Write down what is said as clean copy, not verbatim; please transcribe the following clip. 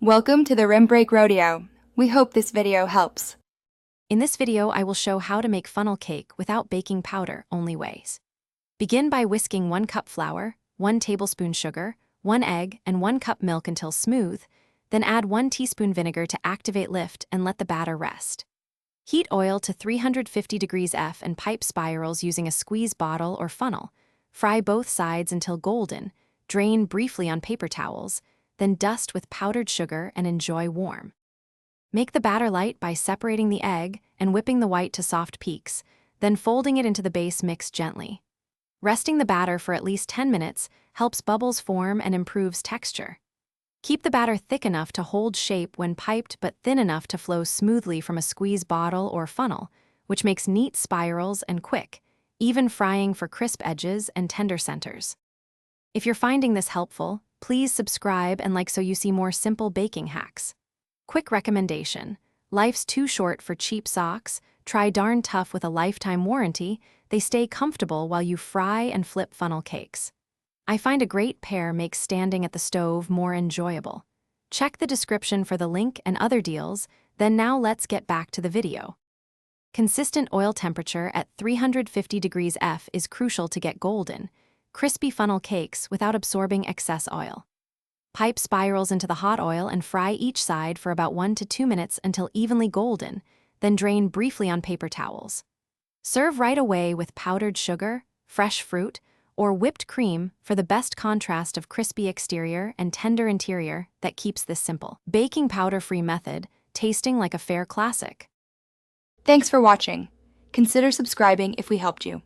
Welcome to the Rim Break Rodeo. We hope this video helps. In this video, I will show how to make funnel cake without baking powder only ways. Begin by whisking 1 cup flour, 1 tablespoon sugar, 1 egg, and 1 cup milk until smooth, then add 1 teaspoon vinegar to activate lift and let the batter rest. Heat oil to 350 degrees F and pipe spirals using a squeeze bottle or funnel. Fry both sides until golden, drain briefly on paper towels, then dust with powdered sugar and enjoy warm. Make the batter light by separating the egg and whipping the white to soft peaks, then folding it into the base mix gently. Resting the batter for at least 10 minutes helps bubbles form and improves texture. Keep the batter thick enough to hold shape when piped but thin enough to flow smoothly from a squeeze bottle or funnel, which makes neat spirals and quick, even frying for crisp edges and tender centers. If you're finding this helpful, please subscribe and like so you see more simple baking hacks. Quick recommendation: life's too short for cheap socks. Try Darn Tough with a lifetime warranty. They stay comfortable while you fry and flip funnel cakes. I find a great pair makes standing at the stove more enjoyable. Check the description for the link and other deals. Then now let's get back to the video. Consistent oil temperature at 350 degrees F is crucial to get golden, crispy funnel cakes without absorbing excess oil. Pipe spirals into the hot oil and fry each side for about 1 to 2 minutes until evenly golden, then drain briefly on paper towels. Serve right away with powdered sugar, fresh fruit, or whipped cream for the best contrast of crispy exterior and tender interior that keeps this simple, baking powder-free method tasting like a fair classic. Thanks for watching. Consider subscribing if we helped you.